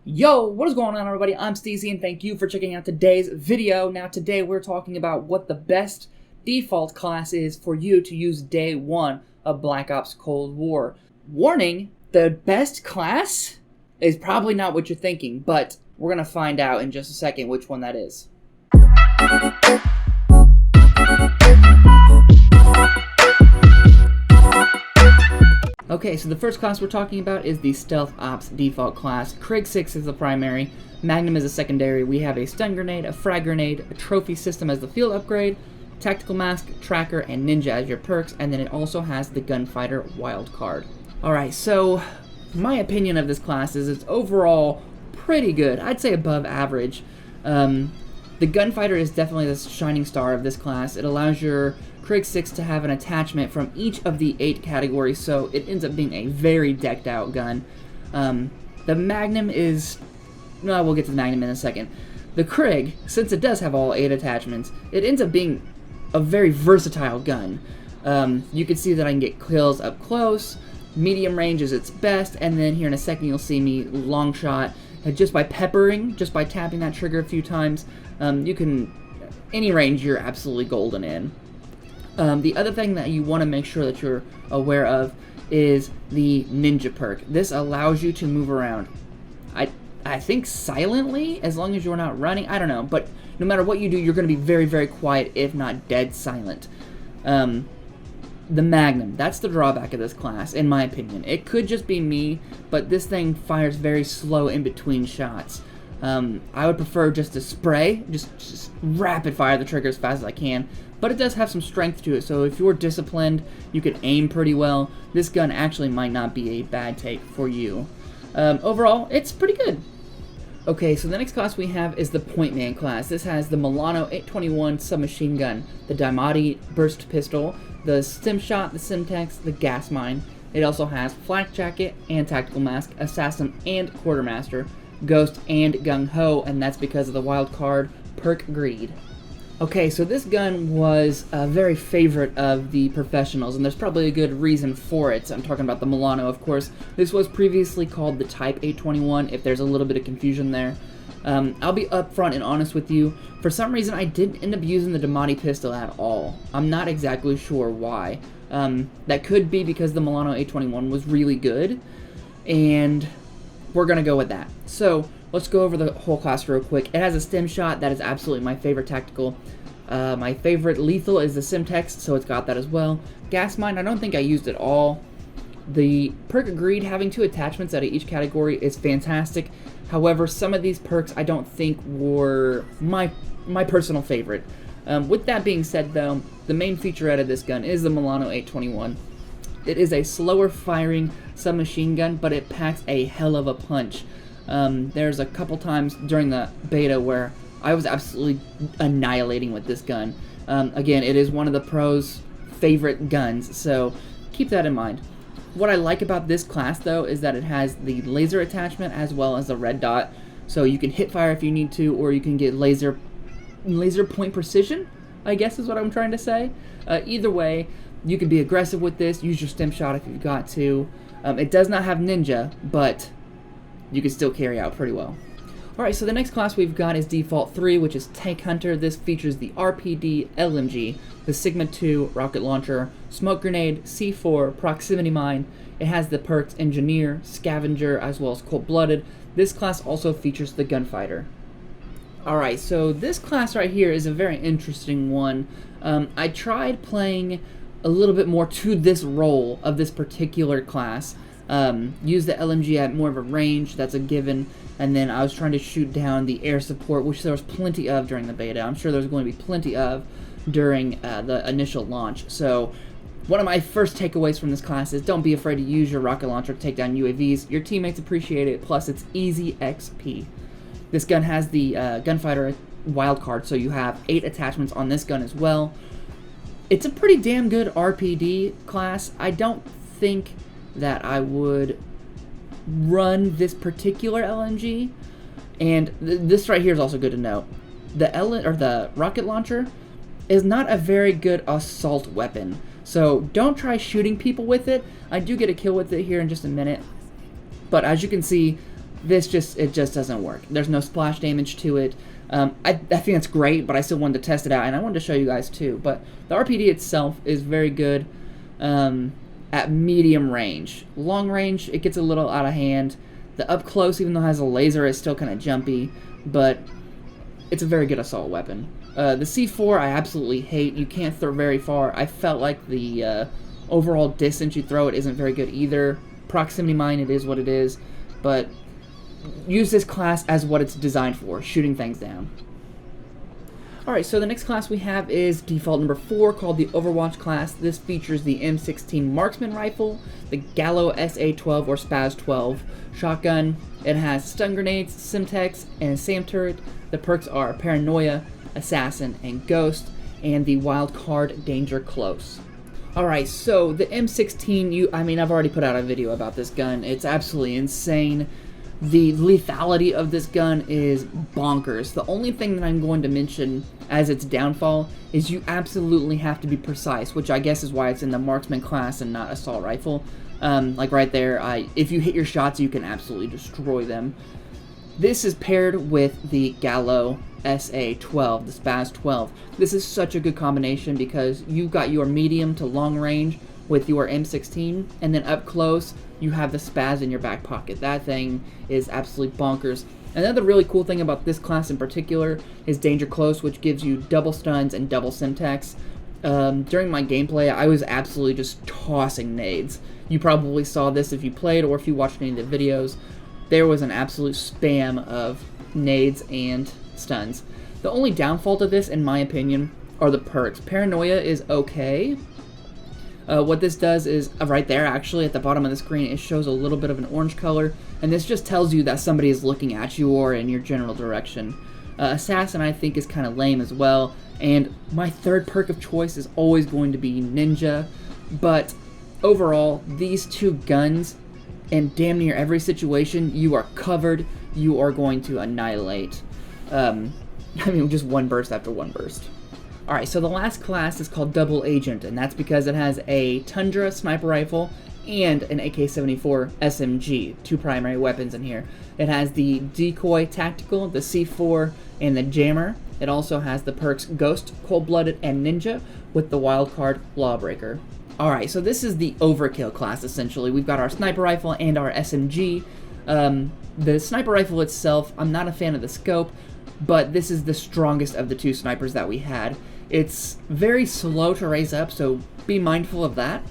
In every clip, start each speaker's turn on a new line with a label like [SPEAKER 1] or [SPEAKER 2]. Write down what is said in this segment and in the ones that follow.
[SPEAKER 1] Yo, what is going on, everybody? I'm Steezy, and thank you for checking out today's video. Now, today we're talking about what the best default class is for you to use day one of Black Ops Cold War. Warning, the best class is probably not what you're thinking, but we're going to find out in just a second which one that is. Okay, so the first class we're talking about is the Stealth Ops default class. Krig 6 is the primary, Magnum is a secondary. We have a stun grenade, a frag grenade, a trophy system as the field upgrade, tactical mask, tracker, and ninja as your perks, and then it also has the gunfighter wildcard. Alright, so my opinion of this class is it's overall pretty good. I'd say above average. The gunfighter is definitely the shining star of this class. It allows your Krig 6 to have an attachment from each of the 8 categories, so it ends up being a very decked out gun. The Magnum is... well, we'll get to the Magnum in a second. The Krig, since it does have all 8 attachments, it ends up being a very versatile gun. You can see that I can get kills up close, medium range is its best, and then here in a second you'll see me long shot. Just by peppering, just by tapping that trigger a few times, you can... any range you're absolutely golden in. The other thing that you want to make sure that you're aware of is the ninja perk. This allows you to move around. I think silently, as long as you're not running. I don't know, but no matter what you do, you're going to be very, very quiet, if not dead silent. The Magnum, that's the drawback of this class, in my opinion. It could just be me, but this thing fires very slow in between shots. I would prefer just to spray, just rapid fire the trigger as fast as I can, but it does have some strength to it, so if you're disciplined, you can aim pretty well. This gun actually might not be a bad take for you. Overall, it's pretty good. Okay, so the next class we have is the Point Man class. This has the Milano 821 submachine gun, the Daimati burst pistol, the stim shot, the Simtex, the gas mine. It also has flak jacket and tactical mask, assassin and quartermaster, ghost and gung ho, and that's because of the wild card perk greed. Okay, so this gun was a very favorite of the professionals, and there's probably a good reason for it. I'm talking about the Milano, of course. This was previously called the Type 821, if there's a little bit of confusion there. I'll be upfront and honest with you. For some reason, I didn't end up using the Daimati pistol at all. I'm not exactly sure why. That could be because the Milano 821 was really good, and we're going to go with that. So, let's go over the whole class real quick. It has a stim shot. That is absolutely my favorite tactical. My favorite lethal is the Simtex, so it's got that as well. Gas mine, I don't think I used it all. The perk agreed, having 2 attachments out of each category is fantastic. However, some of these perks I don't think were my personal favorite. With that being said, though, the main featurette of this gun is the Milano 821. It is a slower firing submachine gun, but it packs a hell of a punch. There's a couple times during the beta where I was absolutely annihilating with this gun. Again, it is one of the pros' favorite guns, so keep that in mind. What I like about this class, though, is that it has the laser attachment as well as the red dot, so you can hit fire if you need to, or you can get laser point precision, I guess is what I'm trying to say. Either way, you can be aggressive with this, use your stim shot if you've got to. It does not have ninja, but you can still carry out pretty well. Alright, so the next class we've got is Default 3, which is Tank Hunter. This features the RPD LMG, the Sigma 2 rocket launcher, smoke grenade, C4, proximity mine. It has the perks Engineer, Scavenger, as well as Cold-Blooded. This class also features the Gunfighter. Alright, so this class right here is a very interesting one. I tried playing a little bit more to this role of this particular class. Use the LMG at more of a range, that's a given, and then I was trying to shoot down the air support, which there was plenty of during the beta. I'm sure there's going to be plenty of during the initial launch. So one of my first takeaways from this class is don't be afraid to use your rocket launcher to take down UAVs. Your teammates appreciate it, plus it's easy XP. This gun has the gunfighter wildcard, so you have 8 attachments on this gun as well. It's a pretty damn good RPD class. I don't think that I would run this particular LMG, and this right here is also good to note. The rocket launcher is not a very good assault weapon, so don't try shooting people with it. I do get a kill with it here in just a minute, but as you can see, it just doesn't work. There's no splash damage to it. I think that's great, but I still wanted to test it out, and I wanted to show you guys too. But the RPD itself is very good at medium range. Long range, it gets a little out of hand. The up close, even though it has a laser, is still kind of jumpy, but it's a very good assault weapon. The C4 I absolutely hate. You can't throw very far. I felt like the overall distance you throw it isn't very good either. Proximity mine, it is what it is, but use this class as what it's designed for, shooting things down. Alright, so the next class we have is default number 4, called the Overwatch class. This features the M16 Marksman Rifle, the Gallo SA-12 or Spaz-12 shotgun. It has stun grenades, Simtex, and SAM turret. The perks are Paranoia, Assassin, and Ghost, and the wild card Danger Close. Alright, so the M16, I've already put out a video about this gun. It's absolutely insane. The lethality of this gun is bonkers. The only thing that I'm going to mention as its downfall is you absolutely have to be precise, which I guess is why it's in the marksman class and not assault rifle. Like right there, if you hit your shots, you can absolutely destroy them. This is paired with the Gallo SA-12, the Spaz-12. This is such a good combination because you've got your medium to long range with your M16, and then up close, you have the Spaz in your back pocket. That thing is absolutely bonkers. Another really cool thing about this class in particular is Danger Close, which gives you double stuns and double Simtex. During my gameplay, I was absolutely just tossing nades. You probably saw this if you played or if you watched any of the videos. There was an absolute spam of nades and stuns. The only downfall to this, in my opinion, are the perks. Paranoia is okay. What this does is, right there actually, at the bottom of the screen, it shows a little bit of an orange color, and this just tells you that somebody is looking at you or in your general direction. Assassin, I think, is kind of lame as well, and my third perk of choice is always going to be Ninja, but overall, these two guns, in damn near every situation, you are covered, you are going to annihilate. Just one burst after one burst. Alright, so the last class is called Double Agent, and that's because it has a Tundra sniper rifle and an AK-74 SMG, two primary weapons in here. It has the Decoy Tactical, the C4, and the Jammer. It also has the perks Ghost, Cold-Blooded, and Ninja, with the wildcard Lawbreaker. Alright, so this is the Overkill class, essentially. We've got our sniper rifle and our SMG. The sniper rifle itself, I'm not a fan of the scope, but this is the strongest of the two snipers that we had. It's very slow to raise up, so be mindful of that.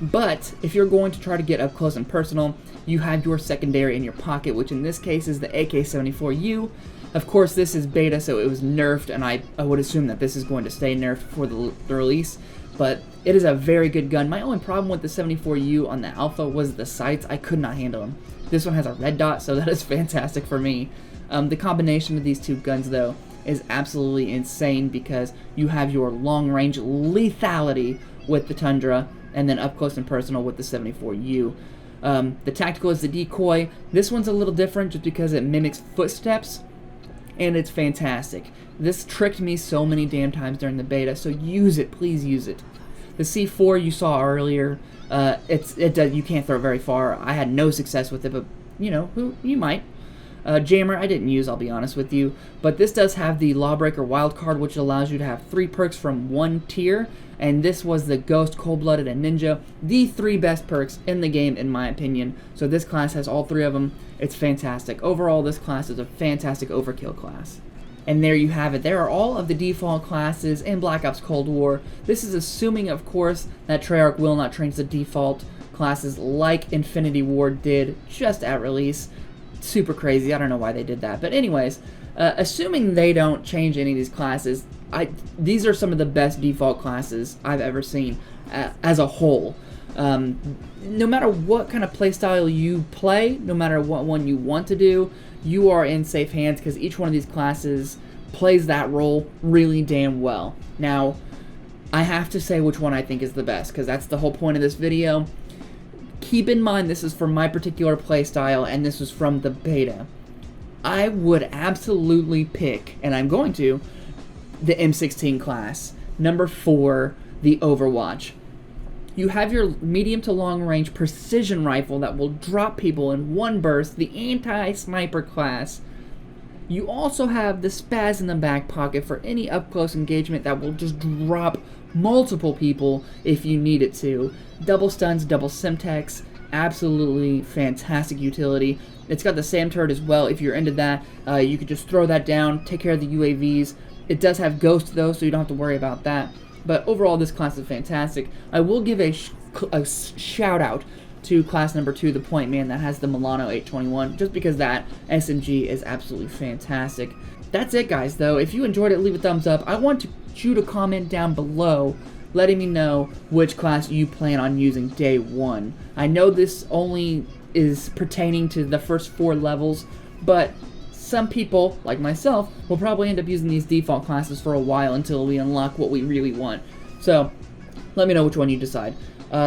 [SPEAKER 1] But if you're going to try to get up close and personal, you have your secondary in your pocket, which in this case is the AK-74U. Of course, this is beta, so it was nerfed, and I would assume that this is going to stay nerfed for the release. But it is a very good gun. My only problem with the 74U on the alpha was the sights. I could not handle them. This one has a red dot, so that is fantastic for me. The combination of these two guns, though, is absolutely insane because you have your long-range lethality with the Tundra and then up close and personal with the 74U. The tactical is the Decoy. This one's a little different just because it mimics footsteps, and it's fantastic. This tricked me so many damn times during the beta, so use it. Please use it. The C4 you saw earlier, you can't throw it very far. I had no success with it, but, you might. Jammer, I didn't use, I'll be honest with you, but this does have the Lawbreaker wildcard, which allows you to have 3 perks from one tier, and this was the Ghost, Cold-Blooded, and Ninja, the 3 best perks in the game, in my opinion. So this class has all 3 of them. It's fantastic. Overall, this class is a fantastic overkill class. And there you have it. There are all of the default classes in Black Ops Cold War. This is assuming, of course, that Treyarch will not change the default classes like Infinity Ward did just at release. Super crazy. I don't know why they did that. But anyways, assuming they don't change any of these classes, these are some of the best default classes I've ever seen as a whole. No matter what kind of playstyle you play, no matter what one you want to do, you are in safe hands because each one of these classes plays that role really damn well. Now, I have to say which one I think is the best because that's the whole point of this video. Keep in mind this is for my particular playstyle and this is from the beta. I would absolutely pick, and I'm going to, the M16 class. Number 4, the Overwatch. You have your medium to long range precision rifle that will drop people in one burst, the anti-sniper class. You also have the spaz in the back pocket for any up-close engagement that will just drop multiple people if you need it to. Double stuns, double Simtex, absolutely fantastic utility. It's got the SAM turret as well. If you're into that, you could just throw that down, take care of the UAVs. It does have Ghost though, so you don't have to worry about that. But overall, this class is fantastic. I will give a shout out to class number 2, the Point Man, that has the Milano 821, just because that SMG is absolutely fantastic. That's it, guys, though. If you enjoyed it, leave a thumbs up. I want you to comment down below letting me know which class you plan on using day 1. I know this only is pertaining to the first 4 levels, but some people, like myself, will probably end up using these default classes for a while until we unlock what we really want. So, let me know which one you decide.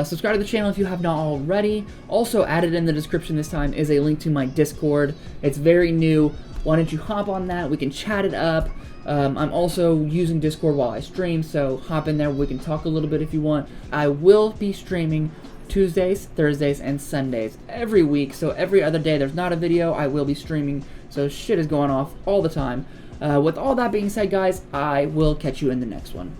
[SPEAKER 1] Subscribe to the channel if you have not already. Also, added in the description this time is a link to my Discord. It's very new. Why don't you hop on that? We can chat it up. I'm also using Discord while I stream, so hop in there. We can talk a little bit if you want. I will be streaming Tuesdays, Thursdays, and Sundays every week, so every other day there's not a video, I will be streaming, so shit is going off all the time. With all that being said, guys, I will catch you in the next one.